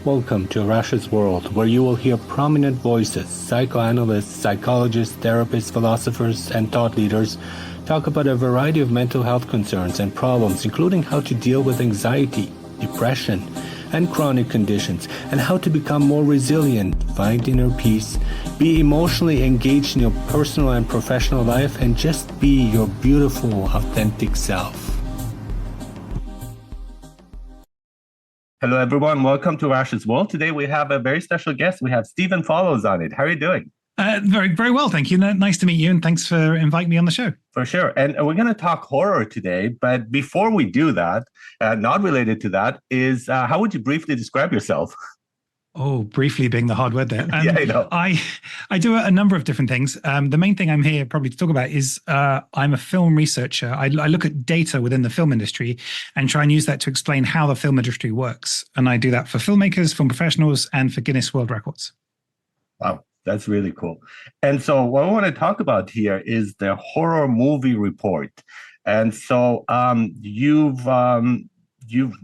Welcome to Arash's World, where you will hear prominent voices, psychoanalysts, psychologists, therapists, philosophers, and thought leaders talk about a variety of mental health concerns and problems, including how to deal with anxiety, depression, and chronic conditions, and how to become more resilient, find inner peace, be emotionally engaged in your personal and professional life, and just be your beautiful, authentic self. Hello, everyone. Welcome to Arash's World. Today, we have a very special guest. We have Stephen Follows on it. How are you doing? Very, very well, thank you. Nice to meet you, and thanks for inviting me on the show. For sure. And we're going to talk horror today. But before we do that, not related to that, is how would you briefly describe yourself? Oh, briefly being the hard word there. Yeah, I know. I do a number of different things. The main thing I'm here probably to talk about is I'm a film researcher. I look at data within the film industry and try and use that to explain how the film industry works. And I do that for filmmakers, film professionals, and for Guinness World Records. Wow, that's really cool. And so what I want to talk about here is the horror movie report. And so you've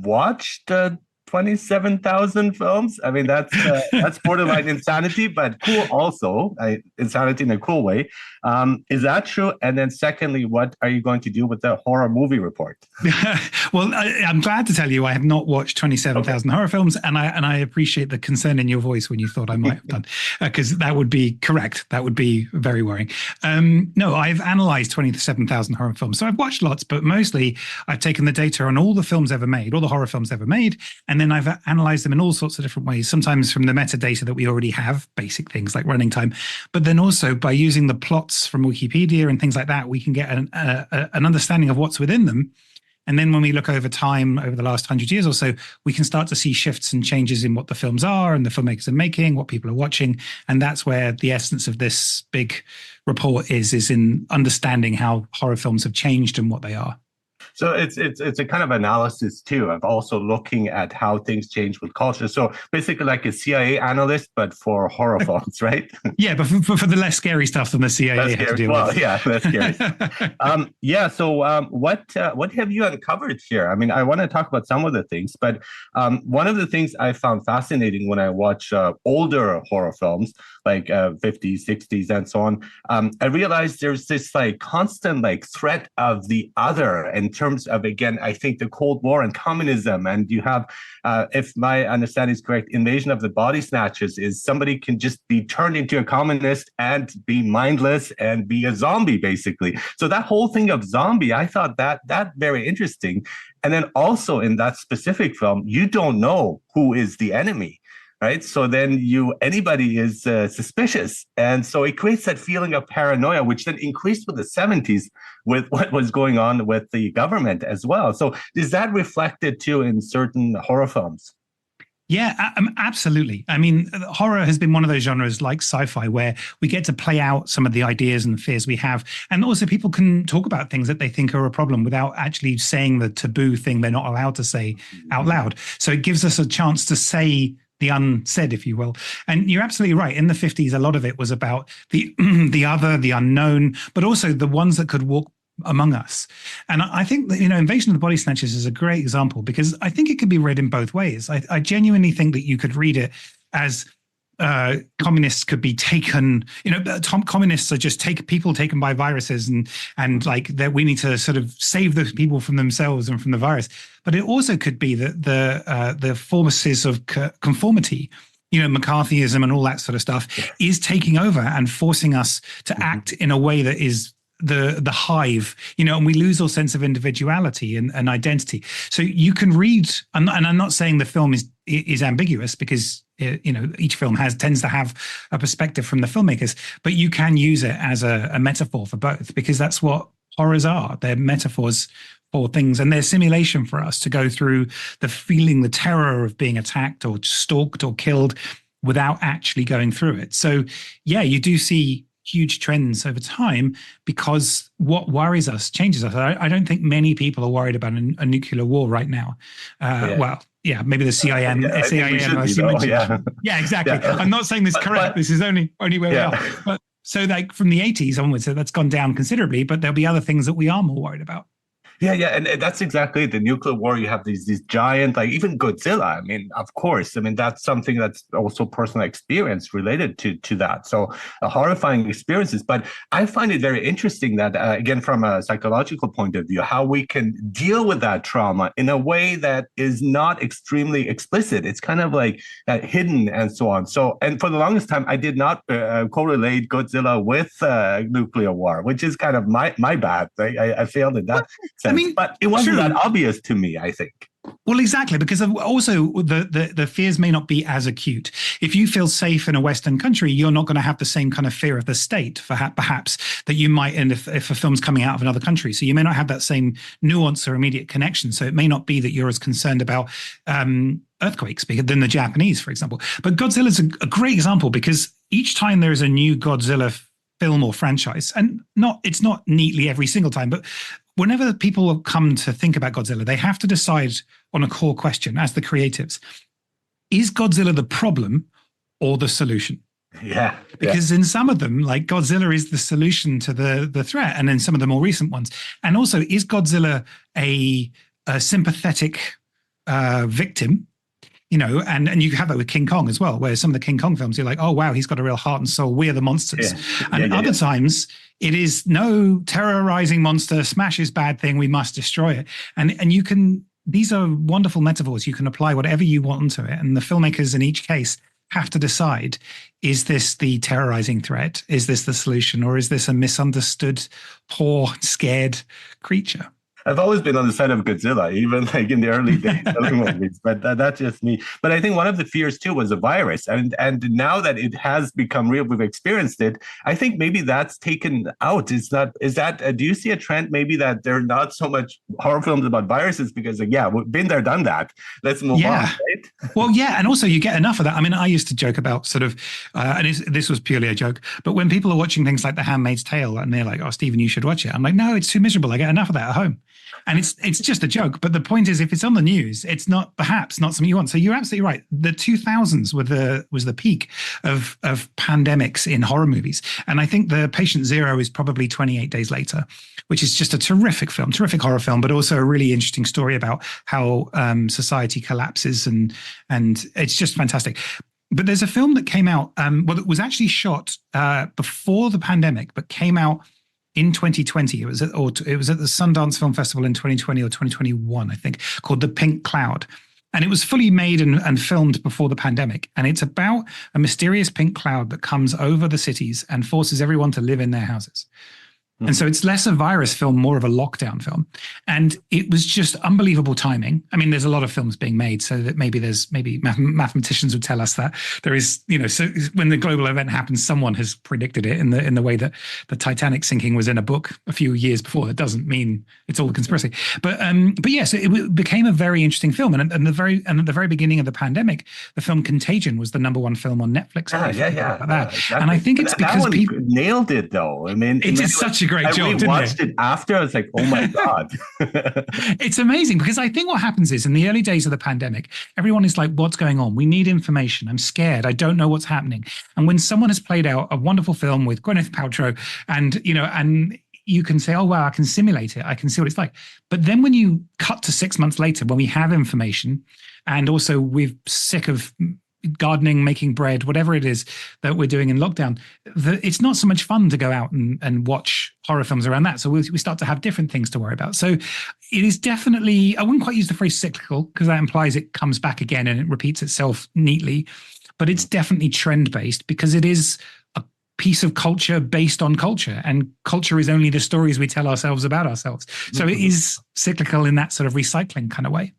watched 27,000 films. I mean, that's borderline insanity, but cool also. Insanity in a cool way. Is that true? And then secondly, what are you going to do with the horror movie report? Well, I'm glad to tell you I have not watched 27,000 horror films, and I appreciate the concern in your voice when you thought I might have done, because that would be correct. That would be very worrying. No, I've analyzed 27,000 horror films. So I've watched lots, but mostly I've taken the data on all the films ever made, all the horror films ever made, and then I've analyzed them in all sorts of different ways, sometimes from the metadata that we already have, basic things like running time, but then also by using the plots from Wikipedia and things like that, we can get an understanding of what's within them. And then when we look over time, over the last 100 years or so, we can start to see shifts and changes in what the films are and the filmmakers are making, what people are watching. And that's where the essence of this big report is in understanding how horror films have changed and what they are. So it's a kind of analysis too of also looking at how things change with culture. So basically like a CIA analyst, but for horror films, right? Yeah, but for the less scary stuff than the CIA has to deal with. Yeah, less scary. So what have you uncovered here? I mean, I want to talk about some of the things, but one of the things I found fascinating when I watch older horror films, like 50s, 60s, and so on, I realized there's this like constant like threat of the other in terms of, again, I think the Cold War and communism. And you have, if my understanding is correct, invasion of the body snatchers is somebody can just be turned into a communist and be mindless and be a zombie, basically. So that whole thing of zombie, I thought that very interesting. And then also in that specific film, you don't know who is the enemy. Right. So then anybody is suspicious. And so it creates that feeling of paranoia, which then increased with the 70s with what was going on with the government as well. So is that reflected too in certain horror films? Yeah, absolutely. I mean, horror has been one of those genres like sci-fi where we get to play out some of the ideas and fears we have. And also people can talk about things that they think are a problem without actually saying the taboo thing they're not allowed to say out loud. So it gives us a chance to say the unsaid, if you will. And you're absolutely right. In the 50s, a lot of it was about the other, the unknown, but also the ones that could walk among us. And I think that, Invasion of the Body Snatchers is a great example because I think it could be read in both ways. I genuinely think that you could read it as communists could be taken, communists are just people taken by viruses and like that we need to sort of save those people from themselves and from the virus. But it also could be that the forces of conformity, McCarthyism and all that sort of stuff is taking over and forcing us to act in a way that is the hive, and we lose our sense of individuality and identity. So you can read, and I'm not saying the film is ambiguous because each film tends to have a perspective from the filmmakers, but you can use it as a metaphor for both because that's what horrors are. They're metaphors for things, and they're simulation for us to go through the feeling, the terror of being attacked or stalked or killed without actually going through it. So yeah, you do see huge trends over time because what worries us changes us. I don't think many people are worried about a nuclear war right now. Well, yeah, maybe the CIM, yeah, exactly. Yeah. I'm not saying this is correct. This is only where we are. But so like from the 80s onwards, so that's gone down considerably, but there'll be other things that we are more worried about. Yeah, and that's exactly it. The nuclear war. You have these giant, like even Godzilla. I mean, of course. I mean, that's something that's also personal experience related to that. So, horrifying experiences. But I find it very interesting that, again, from a psychological point of view, how we can deal with that trauma in a way that is not extremely explicit. It's kind of like hidden and so on. So, and for the longest time, I did not correlate Godzilla with nuclear war, which is kind of my bad. I failed in that I sense, mean, but it wasn't that true. obvious to me, I think. Well, exactly, because also the fears may not be as acute. If you feel safe in a Western country, you're not going to have the same kind of fear of the state, perhaps, that you might if a film's coming out of another country. So you may not have that same nuance or immediate connection. So it may not be that you're as concerned about earthquakes than the Japanese, for example. But Godzilla's a great example because each time there is a new Godzilla film or franchise, and it's not neatly every single time, but whenever people come to think about Godzilla, they have to decide on a core question as the creatives. Is Godzilla the problem or the solution? Yeah. Because in some of them, like Godzilla is the solution to the threat, and in some of the more recent ones. And also, is Godzilla a sympathetic victim? And you have that with King Kong as well, where some of the King Kong films, you're like, oh, wow, he's got a real heart and soul. We're the monsters. And other times it is no terrorizing monster, smash his bad thing. We must destroy it. And you can, these are wonderful metaphors. You can apply whatever you want to it. And the filmmakers in each case have to decide, is this the terrorizing threat? Is this the solution? Or is this a misunderstood, poor, scared creature? I've always been on the side of Godzilla, even like in the early days of movies, but that's just me. But I think one of the fears too was a virus, and now that it has become real, we've experienced it. I think maybe that's taken out. It's not. Is that? Do you see a trend maybe that there are not so much horror films about viruses because like, yeah, we've been there, done that. Let's move on. Right? Well, yeah, and also you get enough of that. I mean, I used to joke about sort of, and this was purely a joke, but when people are watching things like The Handmaid's Tale and they're like, "Oh, Stephen, you should watch it," I'm like, "No, it's too miserable. I get enough of that at home." And it's just a joke. But the point is, if it's on the news, it's perhaps not something you want. So you're absolutely right. The 2000s was the peak of pandemics in horror movies. And I think The Patient Zero is probably 28 Days Later, which is just a terrific film, terrific horror film, but also a really interesting story about how society collapses. And it's just fantastic. But there's a film that came out, that was actually shot before the pandemic, but came out in 2020. It was at the Sundance Film Festival in 2020 or 2021, I think, called The Pink Cloud. And it was fully made and filmed before the pandemic. And it's about a mysterious pink cloud that comes over the cities and forces everyone to live in their houses. And so it's less a virus film, more of a lockdown film. And it was just unbelievable timing. I mean, there's a lot of films being made, so that maybe mathematicians would tell us that there is, so when the global event happens, someone has predicted it in the way that the Titanic sinking was in a book a few years before. That doesn't mean it's all a conspiracy. But yes, it became a very interesting film. And at the very beginning of the pandemic, the film Contagion was the #1 film on Netflix. Exactly. And I think it's because people nailed it, though. I mean, it is such a great job. I watched it after. I was like, oh my God. It's amazing because I think what happens is in the early days of the pandemic, everyone is like, what's going on? We need information. I'm scared. I don't know what's happening. And when someone has played out a wonderful film with Gwyneth Paltrow and you can say, oh, wow, I can simulate it. I can see what it's like. But then when you cut to 6 months later, when we have information and also we're sick of gardening, making bread, whatever it is that we're doing in lockdown, it's not so much fun to go out and watch horror films around that. So we start to have different things to worry about. So it is definitely, I wouldn't quite use the phrase cyclical because that implies it comes back again and it repeats itself neatly, but it's definitely trend-based because it is a piece of culture based on culture, and culture is only the stories we tell ourselves about ourselves. So it is cyclical in that sort of recycling kind of way.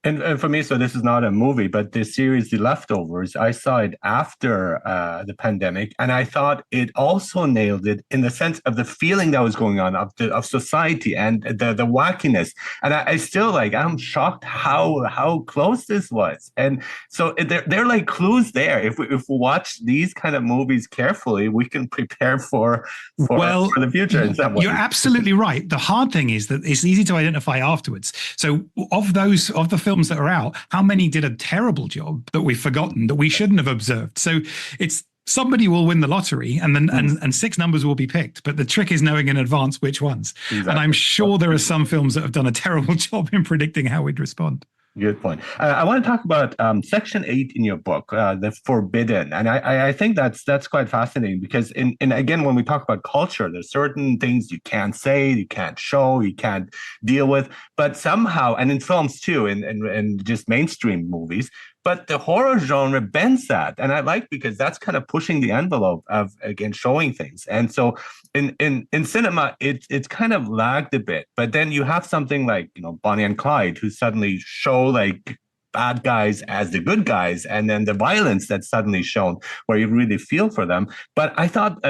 And for me, so this is not a movie, but the series The Leftovers, I saw it after the pandemic, and I thought it also nailed it in the sense of the feeling that was going on of society and the wackiness. And I still I'm shocked how close this was. And so they're like clues there. If we watch these kind of movies carefully, we can prepare for the future in some way. You're absolutely right. The hard thing is that it's easy to identify afterwards. So of the films that are out, how many did a terrible job that we've forgotten that we shouldn't have observed? So it's somebody will win the lottery, and then and six numbers will be picked. But the trick is knowing in advance which ones. Exactly. And I'm sure there are some films that have done a terrible job in predicting how we'd respond. Good point. I want to talk about Section 8 in your book, the forbidden, and I think that's quite fascinating because in again when we talk about culture, there's certain things you can't say, you can't show, you can't deal with, but somehow, and in films too, in just mainstream movies. But the horror genre bends that, and I like because that's kind of pushing the envelope of again showing things. And so in cinema, it's kind of lagged a bit. But then you have something like Bonnie and Clyde, who suddenly show like bad guys as the good guys, and then the violence that's suddenly shown where you really feel for them. But I thought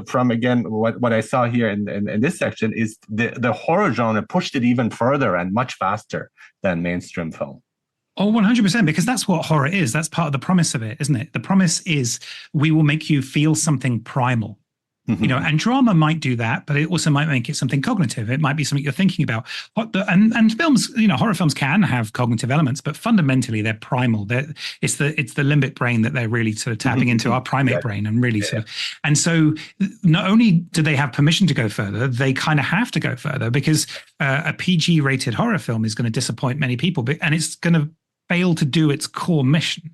from again what I saw here in this section is the horror genre pushed it even further and much faster than mainstream film. Oh, 100%, because that's what horror is. That's part of the promise of it, isn't it? The promise is we will make you feel something primal. And drama might do that, but it also might make it something cognitive. It might be something you're thinking about. And films, horror films can have cognitive elements, but fundamentally they're primal. It's the limbic brain that they're really sort of tapping into, our primate brain, and really sort of. And so not only do they have permission to go further, they kind of have to go further because a PG-rated horror film is going to disappoint many people, and it's going to fail to do its core mission.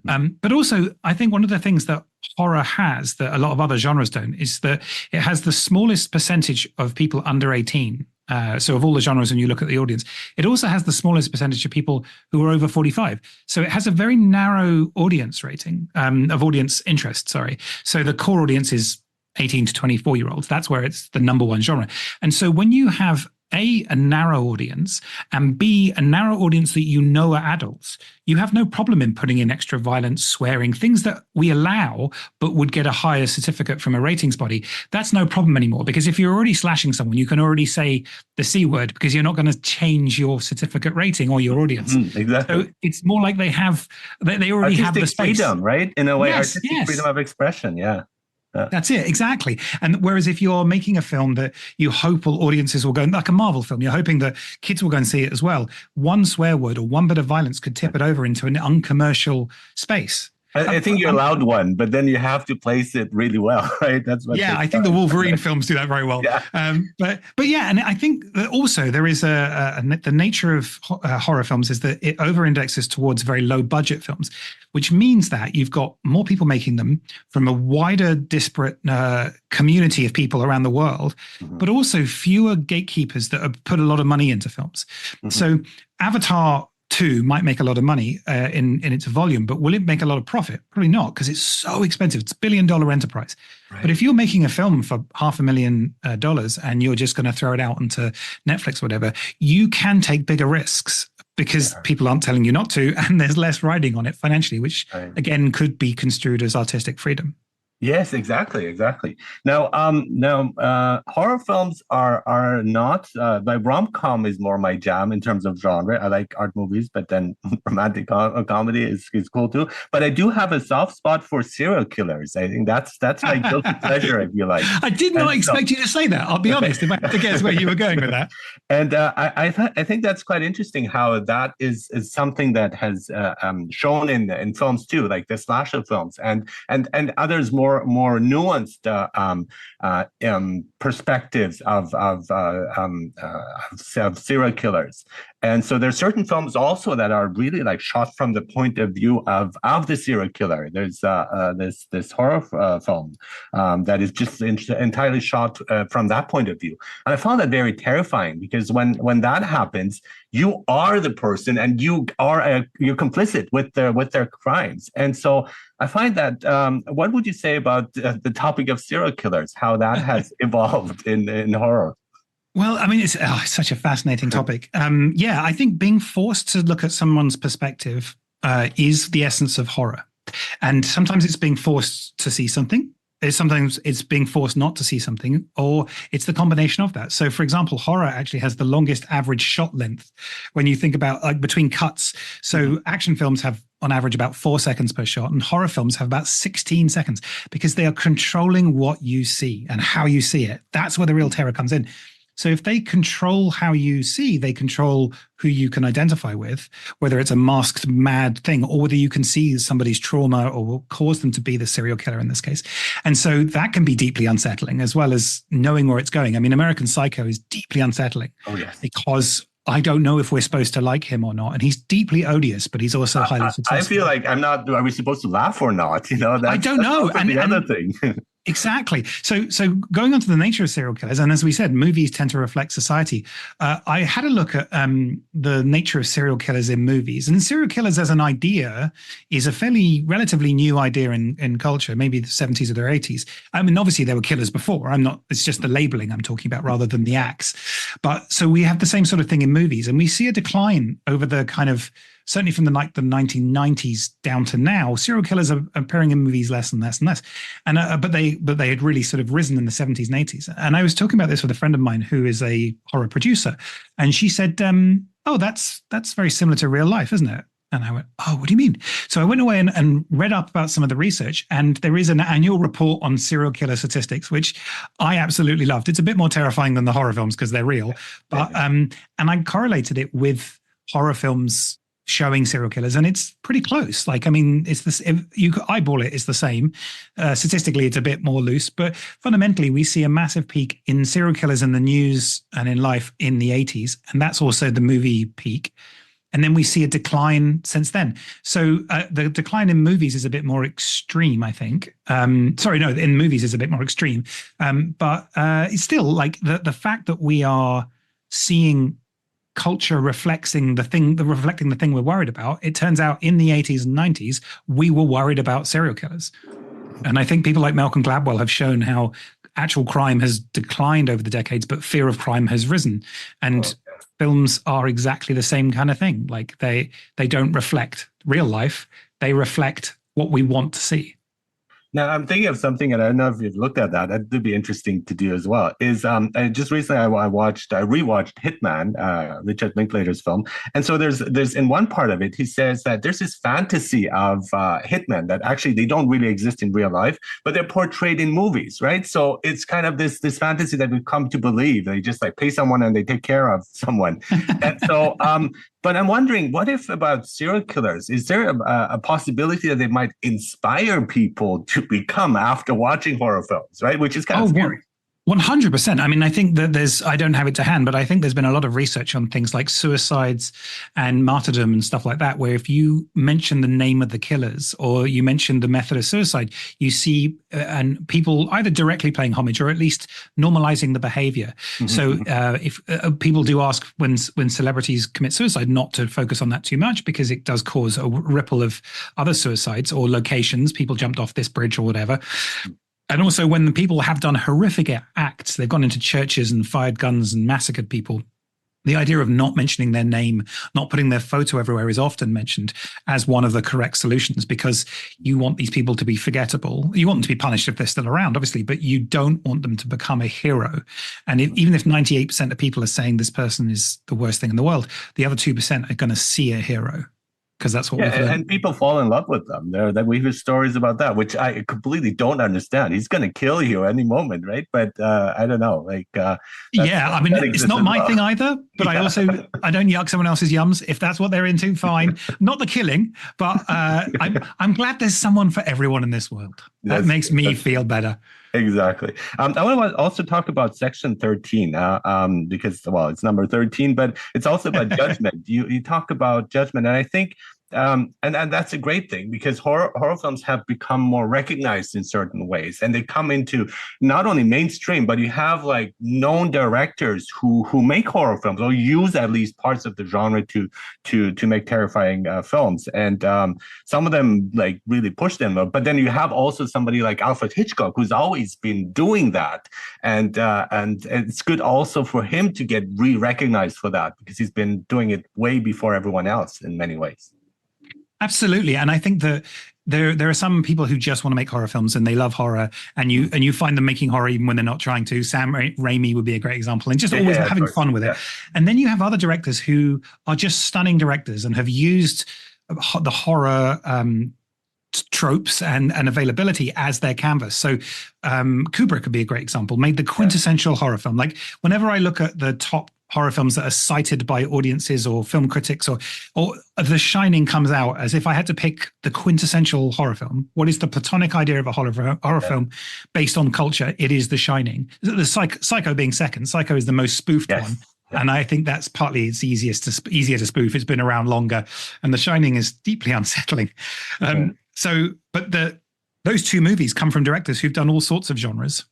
But also, I think one of the things that horror has that a lot of other genres don't is that it has the smallest percentage of people under 18. So of all the genres, when you look at the audience, it also has the smallest percentage of people who are over 45. So it has a very narrow audience rating, of audience interest, sorry. So the core audience is 18 to 24-year-olds. That's where it's the number one genre. And so when you have A, a narrow audience, and B, a narrow audience that are adults, you have no problem in putting in extra violence, swearing, things that we allow but would get a higher certificate from a ratings body. That's no problem anymore, because if you're already slashing someone, you can already say the C word because you're not going to change your certificate rating or your audience. Exactly. So it's more like they already artistic have the space. Freedom, right? In a way, artistic freedom of expression, yeah. That's it, exactly. And whereas if you're making a film that you hope all audiences will go, like a Marvel film, you're hoping that kids will go and see it as well. One swear word or one bit of violence could tip it over into an uncommercial space. I think you're allowed one, but then you have to place it really well, right? That's what. Yeah, I think the Wolverine films do that very well. Yeah. But yeah, and I think that also there is the nature of horror films is that it over-indexes towards very low-budget films, which means that you've got more people making them from a wider, disparate community of people around the world, but also fewer gatekeepers that have put a lot of money into films. So Avatar 2 might make a lot of money in its volume, but will it make a lot of profit? Probably not, because it's so expensive. It's $1 billion enterprise. Right. But if you're making a film for $500,000 and you're just going to throw it out onto Netflix or whatever, you can take bigger risks because people aren't telling you not to, and there's less riding on it financially, which again could be construed as artistic freedom. Yes, exactly. Now, horror films are not. Like rom-com is more my jam in terms of genre. I like art movies, but then romantic comedy is cool too. But I do have a soft spot for serial killers. I think that's my guilty pleasure, if you like. I did not expect you to say that. I'll be honest, if I had to guess where you were going with that. And I think that's quite interesting how that is something that has shown in films too, like the slasher films and others more nuanced perspectives of serial killers. And so there's certain films also that are really like shot from the point of view of the serial killer. There's this horror film that is just entirely shot from that point of view. And I found that very terrifying because when that happens, you are the person and you're complicit with their crimes. And so I find that what would you say about the topic of serial killers, how that has evolved in horror? Well, I mean, it's such a fascinating topic. I think being forced to look at someone's perspective is the essence of horror. And sometimes it's being forced to see something. Sometimes it's being forced not to see something, or it's the combination of that. So, for example, horror actually has the longest average shot length when you think about like between cuts. So action films have on average about 4 seconds per shot, and horror films have about 16 seconds because they are controlling what you see and how you see it. That's where the real terror comes in. So if they control how you see, they control who you can identify with, whether it's a masked mad thing or whether you can see somebody's trauma or cause them to be the serial killer in this case. And so that can be deeply unsettling, as well as knowing where it's going. I mean, American Psycho is deeply unsettling. Oh, yes. Because I don't know if we're supposed to like him or not. And he's deeply odious, but he's also highly successful. I feel like I'm not, are we supposed to laugh or not? I don't know. And the other thing. Exactly. So going on to the nature of serial killers, and as we said, movies tend to reflect society. I had a look at the nature of serial killers in movies, and serial killers as an idea is a fairly relatively new idea in culture, maybe the 70s or the 80s. I mean, obviously there were killers before. It's just the labeling I'm talking about rather than the acts. But so we have the same sort of thing in movies, and we see a decline over the kind of, certainly from the 1990s down to now. Serial killers are appearing in movies less and less and less, and but they had really sort of risen in the 70s and 80s. And I was talking about this with a friend of mine who is a horror producer, and she said, "Oh, that's very similar to real life, isn't it?" And I went, "Oh, what do you mean?" So I went away and read up about some of the research, and there is an annual report on serial killer statistics, which I absolutely loved. It's a bit more terrifying than the horror films because they're real, but and I correlated it with horror films showing serial killers, and it's pretty close. Like, I mean, it's this, if you eyeball it, it's the same. Statistically, it's a bit more loose, but fundamentally, we see a massive peak in serial killers in the news and in life in the 80s, and that's also the movie peak. And then we see a decline since then. So the decline in movies is a bit more extreme, I think. In movies is a bit more extreme, but it's still like the fact that we are seeing culture reflecting the thing we're worried about. It turns out in the 80s and 90s, we were worried about serial killers. And I think people like Malcolm Gladwell have shown how actual crime has declined over the decades, but fear of crime has risen. And films are exactly the same kind of thing. Like they don't reflect real life. They reflect what we want to see. Now, I'm thinking of something, and I don't know if you've looked at that. That would be interesting to do as well. Just recently I rewatched Hitman, Richard Linklater's film, and so there's in one part of it he says that there's this fantasy of hitmen that actually they don't really exist in real life, but they're portrayed in movies, right? So it's kind of this fantasy that we've come to believe. They just like pay someone and they take care of someone, and so. But I'm wondering, what if about serial killers? Is there a possibility that they might inspire people to become after watching horror films, right? Which is kind of scary. 100%. I mean, I think that I don't have it to hand, but I think there's been a lot of research on things like suicides and martyrdom and stuff like that, where if you mention the name of the killers or you mention the method of suicide, you see and people either directly paying homage or at least normalizing the behavior. Mm-hmm. So if people do ask when celebrities commit suicide, not to focus on that too much because it does cause a ripple of other suicides or locations. People jumped off this bridge or whatever. And also when the people have done horrific acts, they've gone into churches and fired guns and massacred people, the idea of not mentioning their name, not putting their photo everywhere is often mentioned as one of the correct solutions because you want these people to be forgettable. You want them to be punished if they're still around, obviously, but you don't want them to become a hero. And even if 98% of people are saying this person is the worst thing in the world, the other 2% are going to see a hero. Because that's what we've learned. And people fall in love with them. We hear stories about that, which I completely don't understand. He's going to kill you any moment, right? But I don't know. I mean, it's not my thing either. But I don't yuck someone else's yums. If that's what they're into, fine. Not the killing, but I'm glad there's someone for everyone in this world. That makes me feel better. Exactly. I want to also talk about Section 13 because, well, it's number 13, but it's also about judgment. You talk about judgment, and I think and that's a great thing because horror films have become more recognized in certain ways, and they come into not only mainstream, but you have like known directors who make horror films or use at least parts of the genre to make terrifying films, and some of them like really push them. But then you have also somebody like Alfred Hitchcock who's always been doing that, and it's good also for him to get re-recognized for that because he's been doing it way before everyone else in many ways. Absolutely. And I think that there are some people who just want to make horror films and they love horror, and you find them making horror even when they're not trying to. Sam Raimi would be a great example, and just always having fun with it. And then you have other directors who are just stunning directors and have used the horror tropes and availability as their canvas. So Kubrick could be a great example, made the quintessential horror film. Like whenever I look at the top horror films that are cited by audiences or film critics, or The Shining comes out as if I had to pick the quintessential horror film. What is the platonic idea of a horror film based on culture? It is The Shining. The Psycho being second. Psycho is the most spoofed one. And I think that's partly it's easier to spoof. It's been around longer, and The Shining is deeply unsettling. But those two movies come from directors who've done all sorts of genres.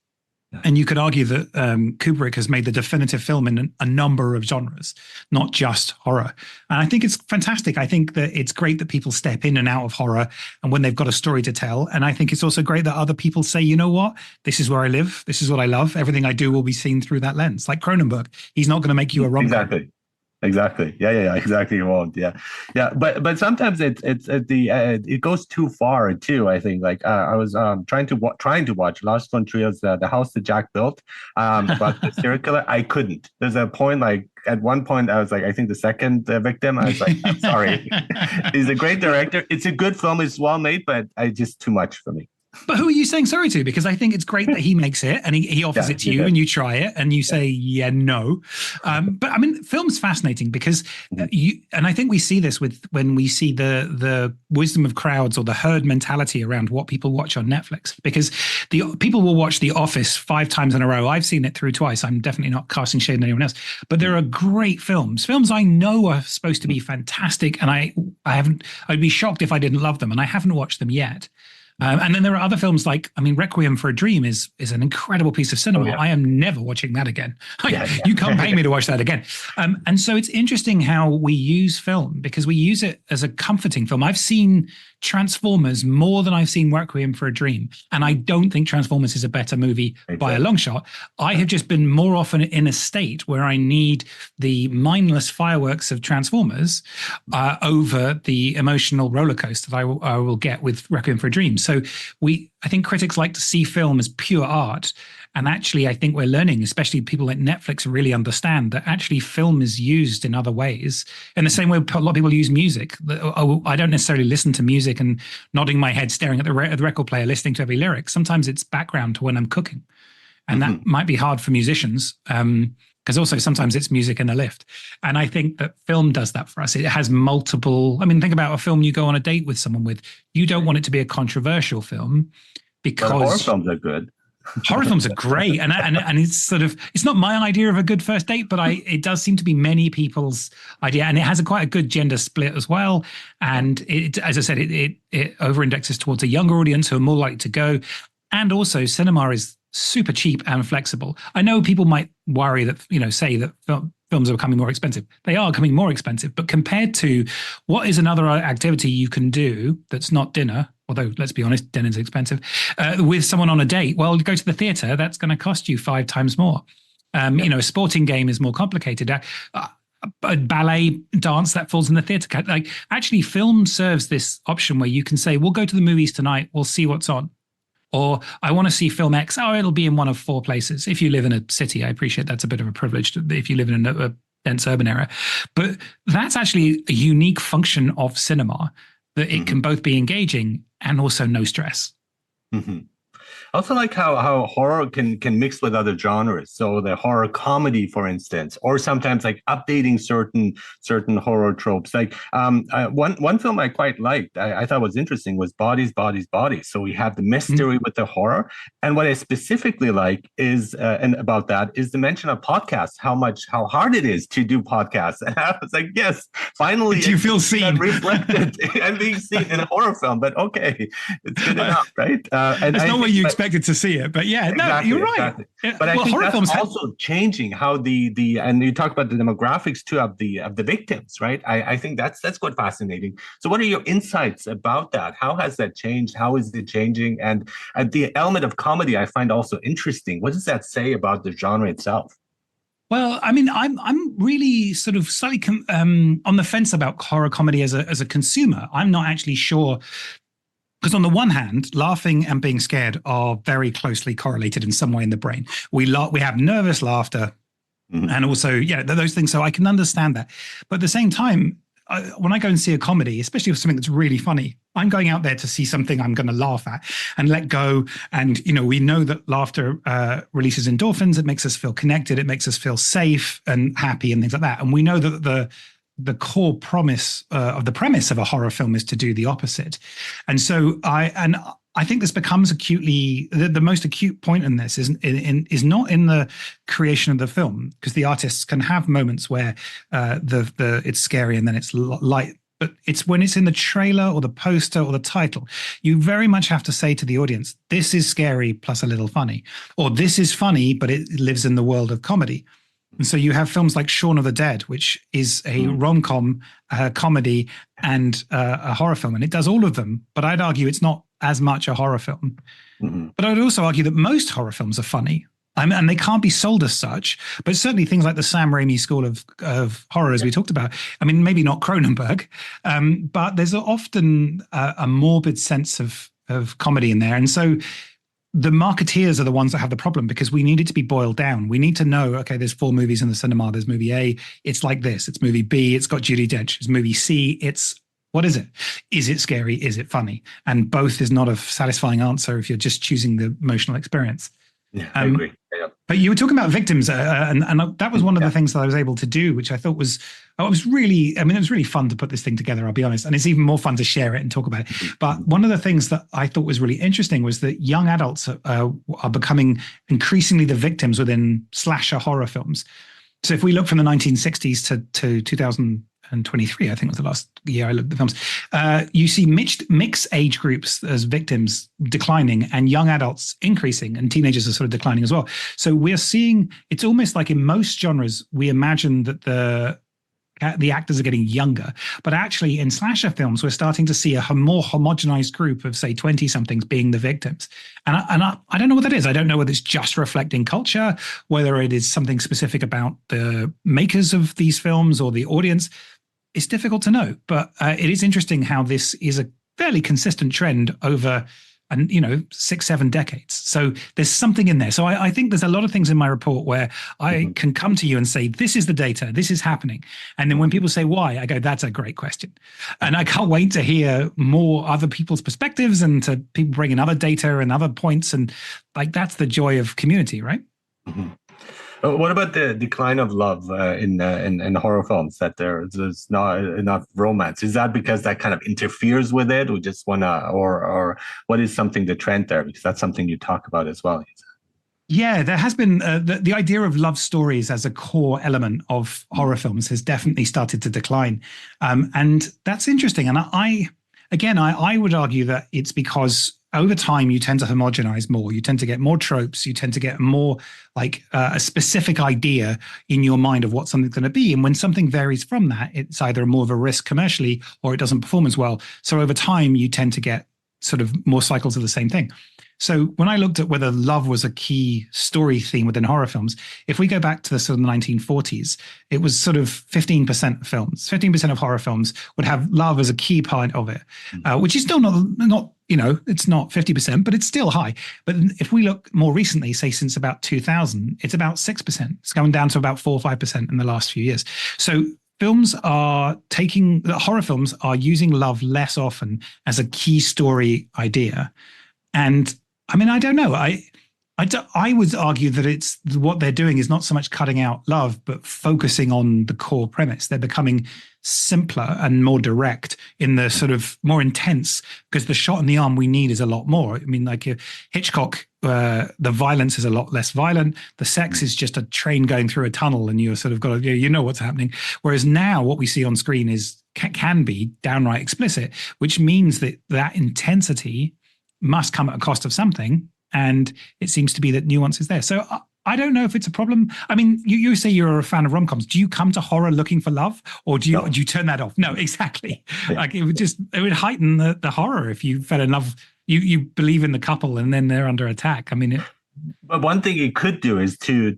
And you could argue that Kubrick has made the definitive film in a number of genres, not just horror. And I think it's fantastic. I think that it's great that people step in and out of horror and when they've got a story to tell. And I think it's also great that other people say, you know what, this is where I live. This is what I love. Everything I do will be seen through that lens. Like Cronenberg, he's not going to make you a rom-com. Exactly. Yeah. Exactly. You won't. Yeah. But sometimes it goes too far too. I think. Like I was trying to watch Lars von Trier's The House That Jack Built, about the serial killer. I couldn't. There's a point like at one point I was like, I think the second victim. I was like, I'm sorry. He's a great director. It's a good film. It's well made, but just too much for me. But who are you saying sorry to? Because I think it's great that he makes it and he offers it to you and you try it and you say, no. But I mean, film's fascinating because and I think we see this when we see the wisdom of crowds or the herd mentality around what people watch on Netflix, because people will watch The Office 5 times in a row. I've seen it through twice. I'm definitely not casting shade on anyone else, but there are great films I know are supposed to be fantastic. And I'd be shocked if I didn't love them, and I haven't watched them yet. And then there are other films like, Requiem for a Dream is an incredible piece of cinema. I am never watching that again. You can't pay me to watch that again. And so it's interesting how we use film, because we use it as a comforting film. I've seen Transformers more than I've seen Requiem for a Dream. And I don't think Transformers is a better movie by a long shot. I have just been more often in a state where I need the mindless fireworks of Transformers over the emotional roller coaster that I will get with Requiem for a Dream. So I think critics like to see film as pure art. And actually, I think we're learning, especially people like Netflix really understand that actually film is used in other ways. In the same way a lot of people use music. I don't necessarily listen to music and nodding my head, staring at the record player, listening to every lyric. Sometimes it's background to when I'm cooking. And that might be hard for musicians, because also sometimes it's music in the lift. And I think that film does that for us. It has multiple, think about a film you go on a date with someone with. You don't want it to be a controversial film because... But horror films are good. Horror films are great, and it's not my idea of a good first date, but it does seem to be many people's idea, and it has quite a good gender split as well. And it, as I said, it over indexes towards a younger audience who are more likely to go, and also cinema is super cheap and flexible. I know people might worry that say that films are becoming more expensive. They are becoming more expensive, but compared to what is another activity you can do that's not dinner, although let's be honest, dinner's expensive, with someone on a date, well, you go to the theater, that's going to cost you 5 times more. A sporting game is more complicated. A ballet dance that falls in the theater. Like actually film serves this option where you can say, we'll go to the movies tonight, we'll see what's on. Or I want to see film X. Oh, it'll be in one of 4 places. If you live in a city, I appreciate that's a bit of a privilege if you live in a dense urban area. But that's actually a unique function of cinema, that it can both be engaging and also no stress. Mm-hmm. I also like how horror can mix with other genres. So the horror comedy, for instance, or sometimes like updating certain horror tropes. Like one film I quite liked, I thought was interesting, was Bodies, Bodies, Bodies. So we have the mystery with the horror. And what I specifically like is, and about that, is the mention of podcasts, how hard it is to do podcasts. And I was like, yes, finally. Do you feel seen? Reflected. I'm being seen in a horror film, but okay, it's good enough, right? And it's not what you expected to see it, but yeah, exactly, no, you're right. Exactly. But I think that's also changing how the and you talk about the demographics too of the victims, right? I think that's quite fascinating. So what are your insights about that? How has that changed? How is it changing? And the element of comedy I find also interesting. What does that say about the genre itself? Well, I'm really sort of slightly on the fence about horror comedy as a consumer. I'm not actually sure. Because on the one hand, laughing and being scared are very closely correlated in some way in the brain. We have nervous laughter, and also, those things. So I can understand that. But at the same time, when I go and see a comedy, especially with something that's really funny, I'm going out there to see something I'm going to laugh at and let go. And, we know that laughter releases endorphins. It makes us feel connected. It makes us feel safe and happy and things like that. And we know that the core promise of the premise of a horror film is to do the opposite. And so I think this becomes acutely the most acute point in this is not in the creation of the film, because the artists can have moments where it's scary and then it's light. But it's when it's in the trailer or the poster or the title, you very much have to say to the audience, this is scary plus a little funny, or this is funny, but it lives in the world of comedy. And so you have films like Shaun of the Dead, which is a rom-com, comedy, and a horror film. And it does all of them. But I'd argue it's not as much a horror film. Mm-hmm. But I would also argue that most horror films are funny. And they can't be sold as such, but certainly things like the Sam Raimi school of horror, as we talked about. I mean, maybe not Cronenberg, but there's often a morbid sense of comedy in there. And so the marketeers are the ones that have the problem, because we need it to be boiled down. We need to know, okay, there's 4 movies in the cinema. There's movie A, it's like this. It's movie B, it's got Judi Dench. It's movie C, what is it? Is it scary? Is it funny? And both is not a satisfying answer if you're just choosing the emotional experience. Yeah, I agree. Yeah. But you were talking about victims, and that was one of the things that I was able to do, which I thought was really fun to put this thing together, I'll be honest. And it's even more fun to share it and talk about it. But one of the things that I thought was really interesting was that young adults are becoming increasingly the victims within slasher horror films. So if we look from the 1960s to 2023, I think was the last year I looked at the films, you see mixed age groups as victims declining and young adults increasing, and teenagers are sort of declining as well. So we're seeing, it's almost like in most genres, we imagine that the actors are getting younger, but actually in slasher films, we're starting to see a more homogenized group of, say, 20-somethings being the victims. And I don't know what that is. I don't know whether it's just reflecting culture, whether it is something specific about the makers of these films or the audience. It's difficult to know, but it is interesting how this is a fairly consistent trend over 6-7 decades. So there's something in there. So I think there's a lot of things in my report where I can come to you and say, this is the data, this is happening. And then when people say why, I go, that's a great question. And I can't wait to hear more other people's perspectives and to people bring in other data and other points. And like, that's the joy of community, right? Mm-hmm. What about the decline of love in horror films? That there's not enough romance. Is that because that kind of interferes with it? We just wanna, or what is something the trend there? Because that's something you talk about as well. Yeah, there has been the idea of love stories as a core element of horror films has definitely started to decline, and that's interesting. And I would argue that it's because over time, you tend to homogenize more. You tend to get more tropes. You tend to get more like a specific idea in your mind of what something's going to be. And when something varies from that, it's either more of a risk commercially or it doesn't perform as well. So over time, you tend to get sort of more cycles of the same thing. So when I looked at whether love was a key story theme within horror films, if we go back to the sort of 1940s, it was sort of 15% of films. 15% of horror films would have love as a key part of it, which is still not it's not 50%, but it's still high. But if we look more recently, say since about 2000, it's about 6%. It's going down to about 4 or 5% in the last few years. So horror films are using love less often as a key story idea. And I mean, I don't know. I would argue that it's what they're doing is not so much cutting out love, but focusing on the core premise. They're becoming simpler and more direct in the sort of more intense, because the shot in the arm we need is a lot more. I mean, like Hitchcock, the violence is a lot less violent. The sex is just a train going through a tunnel and you're sort of got to, you know what's happening. Whereas now what we see on screen is can be downright explicit, which means that intensity must come at a cost of something. And it seems to be that nuance is there. So I don't know if it's a problem. I mean, you say you're a fan of rom-coms. Do you come to horror looking for love, or do you turn that off? No, exactly. Like it would heighten the horror if you fell in love. You believe in the couple and then they're under attack. I mean, But one thing it could do is to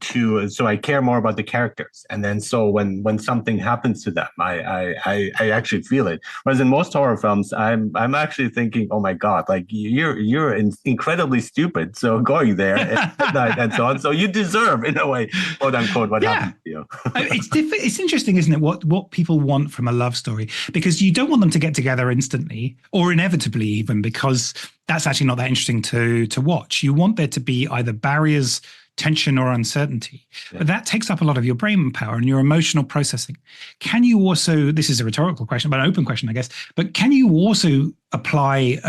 so I care more about the characters, and then so when something happens to them, I actually feel it. Whereas in most horror films, I'm actually thinking, oh my god, like you're incredibly stupid, so going there at night and so on, so you deserve in a way, quote unquote, what Yeah. happened to you. It's interesting, isn't it? What people want from a love story, because you don't want them to get together instantly or inevitably, even, because that's actually not that interesting to watch. You want there to be either barriers, tension, or uncertainty. Yeah. But that takes up a lot of your brain power and your emotional processing. Can you also? This is a rhetorical question, but an open question, I guess. But can you also apply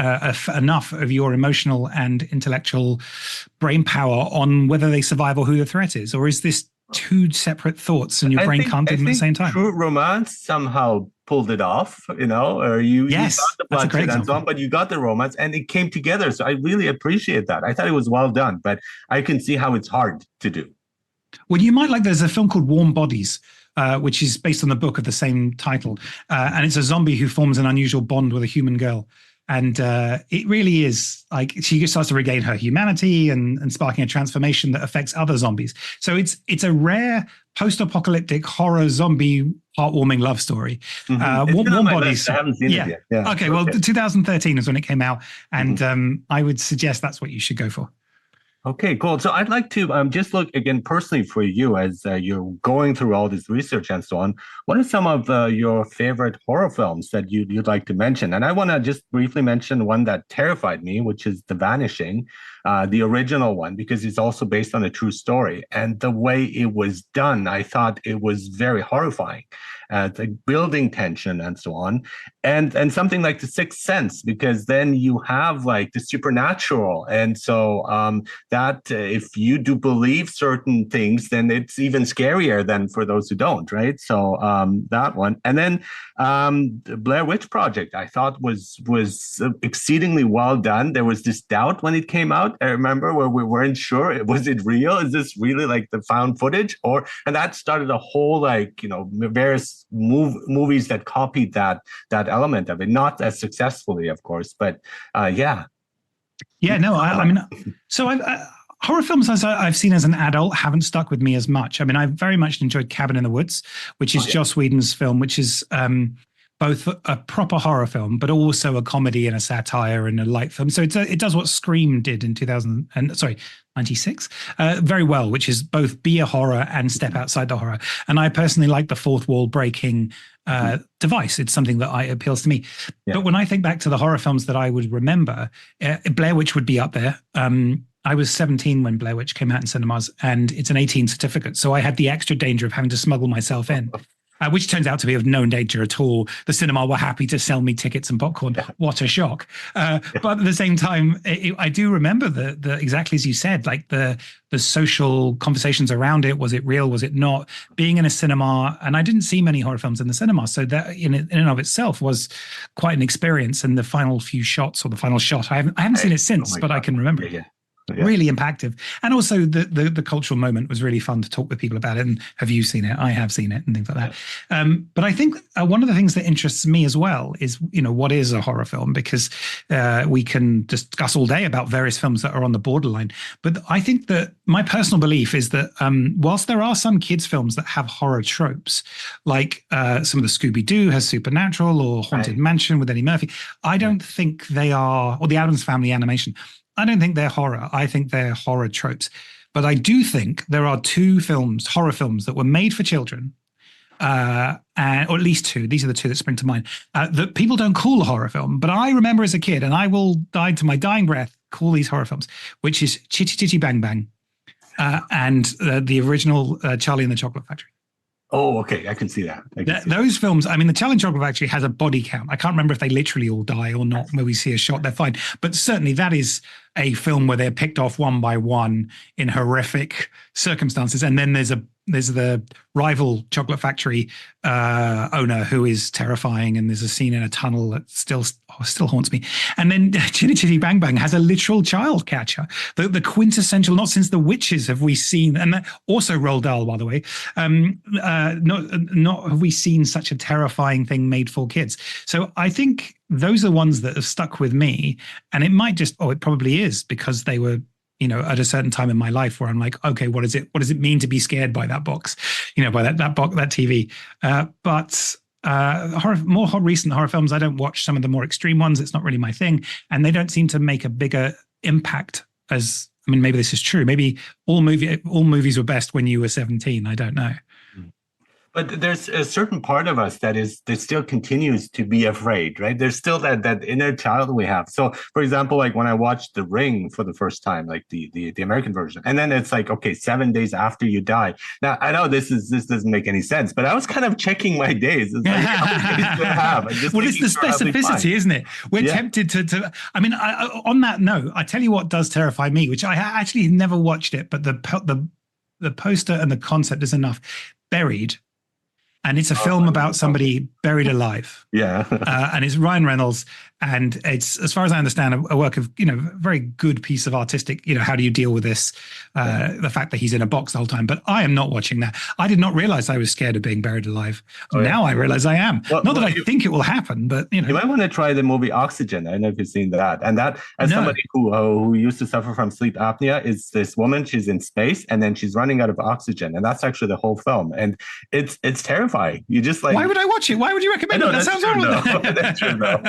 enough of your emotional and intellectual brain power on whether they survive or who the threat is, or is this two separate thoughts and your brain can't do them at the same time? True Romance somehow pulled it off, or you Yes, got the that's a great bloodshed and so on, example. but you got the romance and it came together. So I really appreciate that. I thought it was well done, but I can see how it's hard to do. Well, you might like, there's a film called Warm Bodies, which is based on the book of the same title. And it's a zombie who forms an unusual bond with a human girl. And it really is like she starts to regain her humanity and sparking a transformation that affects other zombies. So it's a rare post-apocalyptic horror zombie heartwarming love story. Warm Bodies. I haven't seen it yet. Yeah. Okay. Well, 2013 is when it came out, and I would suggest that's what you should go for. Okay, cool. So I'd like to just look again personally for you as you're going through all this research and so on. What are some of your favorite horror films that you'd like to mention? And I want to just briefly mention one that terrified me, which is The Vanishing, the original one, because it's also based on a true story. And the way it was done, I thought it was very horrifying, the building tension and so on. And something like The Sixth Sense, because then you have like the supernatural. And so that if you do believe certain things, then it's even scarier than for those who don't, right? So that one. And then the Blair Witch Project, I thought was exceedingly well done. There was this doubt when it came out. I remember where we weren't sure, was it real? Is this really like the found footage? And that started a whole various movies that copied that element of it, not as successfully, of course, but yeah. Yeah, no, I mean, so horror films as I've seen as an adult haven't stuck with me as much. I mean, I very much enjoyed Cabin in the Woods, which is Joss Whedon's film, which is both a proper horror film, but also a comedy and a satire and a light film. So it does what Scream did in 96, very well, which is both be a horror and step outside the horror. And I personally like the fourth wall breaking device. It's something that appeals to me. Yeah. But when I think back to the horror films that I would remember, Blair Witch would be up there. I was 17 when Blair Witch came out in cinemas, and it's an 18 certificate. So I had the extra danger of having to smuggle myself in. Which turns out to be of no danger at all. The cinema were happy to sell me tickets and popcorn. What a shock. But at the same time, I do remember the exactly as you said, like the social conversations around it. Was it real? Was it not? Being in a cinema, and I didn't see many horror films in the cinema. So that in and of itself was quite an experience. And the final few shots, or the final shot, I haven't seen it since, but God. I can remember it. Yeah. Yeah. Really impactful. And also the cultural moment was really fun to talk with people about it. And have you seen it? I have seen it and things like that. But I think one of the things that interests me as well is, what is a horror film? Because we can discuss all day about various films that are on the borderline. But I think that my personal belief is that whilst there are some kids' films that have horror tropes, like some of the Scooby-Doo has Supernatural or Haunted Mansion with Eddie Murphy, I don't think they are, or the Addams Family animation, I don't think they're horror. I think they're horror tropes. But I do think there are two horror films that were made for children, or at least two. These are the two that spring to mind, that people don't call a horror film. But I remember as a kid, and I will die to my dying breath, call these horror films, which is Chitty Chitty Bang Bang and the original Charlie and the Chocolate Factory. Oh, okay. I can see that. Those films, I mean, the Charlie and Chocolate Factory has a body count. I can't remember if they literally all die or not. Where we see a shot, they're fine. But certainly that is a film where they're picked off one by one in horrific circumstances. And then there's the rival chocolate factory owner who is terrifying, and there's a scene in a tunnel that still haunts me. And then Chitty Chitty Bang Bang has a literal child catcher, the quintessential. Not since The Witches have we seen, and also Roald Dahl, by the way. Not have we seen such a terrifying thing made for kids. So I think those are the ones that have stuck with me, and it might it probably is because they were at a certain time in my life where I'm like, okay, what does it mean to be scared by that box, by that box, that TV. But recent horror films, I don't watch some of the more extreme ones. It's not really my thing. And they don't seem to make a bigger impact maybe this is true. Maybe all movies were best when you were 17. I don't know. But there's a certain part of us that still continues to be afraid, right? There's still that inner child we have. So, for example, like when I watched The Ring for the first time, like the American version, and then it's like, okay, 7 days after you die. Now I know this doesn't make any sense, but I was kind of checking my days. It's like, how many days do I have? Well, it's the specificity, isn't it? We're tempted to. I mean, on that note, I tell you what does terrify me, which I actually never watched it, but the poster and the concept is enough. Buried. And it's a film about somebody buried alive. Yeah. And it's Ryan Reynolds. And it's, as far as I understand, a work of, very good piece of artistic, how do you deal with this? The fact that he's in a box the whole time. But I am not watching that. I did not realize I was scared of being buried alive. Now I realize I am. Not that I think it will happen, but, You might want to try the movie Oxygen. I don't know if you've seen that. And that, as somebody who used to suffer from sleep apnea, is this woman, she's in space, and then she's running out of oxygen. And that's actually the whole film. And it's terrifying. You just like, why would I watch it? Why would you recommend it? That sounds horrible. That's true, though.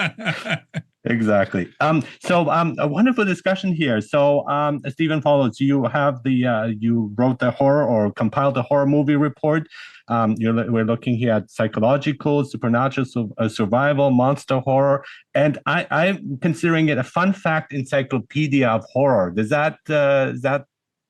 Exactly. So a wonderful discussion here. So Stephen Follows, you have you wrote the horror or compiled the horror movie report. We're looking here at psychological, supernatural, survival, monster horror, and I'm considering it a fun fact encyclopedia of horror. Does that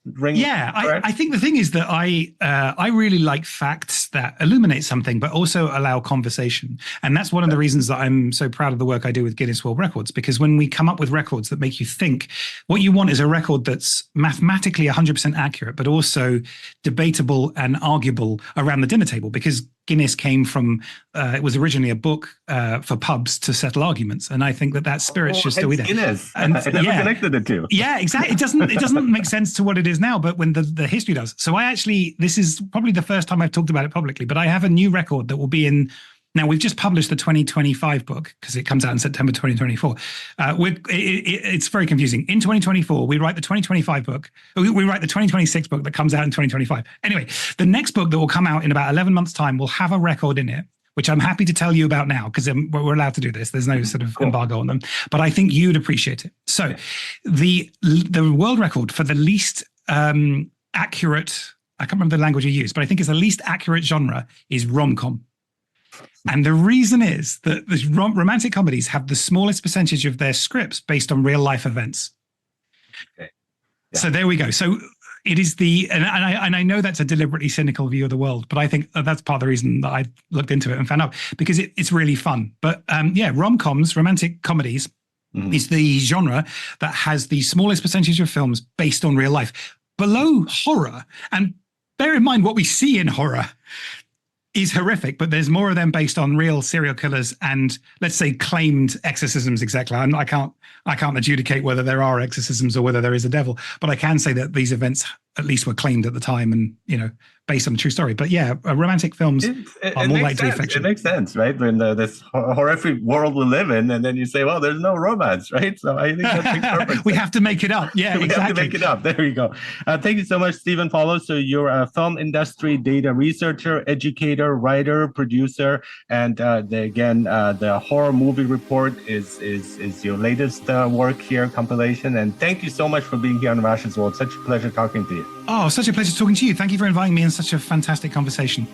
ring? Yeah, I think the thing is that I really like facts that illuminate something, but also allow conversation. And that's one of the reasons that I'm so proud of the work I do with Guinness World Records, because when we come up with records that make you think, what you want is a record that's mathematically 100% accurate, but also debatable and arguable around the dinner table, because Guinness came from, it was originally a book for pubs to settle arguments. And I think that spirit should still be there. Guinness. And I never connected the two. Yeah, exactly. It doesn't make sense to what it is now, but when the history does. So this is probably the first time I've talked about it publicly, but I have a new record that will be in. Now, we've just published the 2025 book because it comes out in September 2024. It's very confusing. In 2024, we write the 2025 book. We write the 2026 book that comes out in 2025. Anyway, the next book that will come out in about 11 months' time will have a record in it, which I'm happy to tell you about now because we're allowed to do this. There's no sort of embargo on them. But I think you'd appreciate it. So the world record for the least accurate, I can't remember the language you use, but I think it's the least accurate genre is rom-com. And the reason is that the romantic comedies have the smallest percentage of their scripts based on real life events. Okay. Yeah. So there we go. So it is and I know that's a deliberately cynical view of the world, but I think that's part of the reason that I looked into it and found out, because it's really fun. But rom-coms, romantic comedies, is the genre that has the smallest percentage of films based on real life. Below horror, and bear in mind what we see in horror is horrific, but there's more of them based on real serial killers and, let's say, claimed exorcisms. Exactly. I can't adjudicate whether there are exorcisms or whether there is a devil, but I can say that these events at least were claimed at the time and, based on a true story. But yeah, romantic films are more likely to be fiction. It makes sense, right? When this horrific world we live in, and then you say, well, there's no romance, right? So I think that makes perfect We have to make it up. Yeah, we have to make it up. There you go. Thank you so much, Stephen Follows. So you're a film industry data researcher, educator, writer, producer, and the horror movie report is your latest work here, compilation. And thank you so much for being here on Rashid's World. Such a pleasure talking to you. Oh, such a pleasure talking to you. Thank you for inviting me in such a fantastic conversation.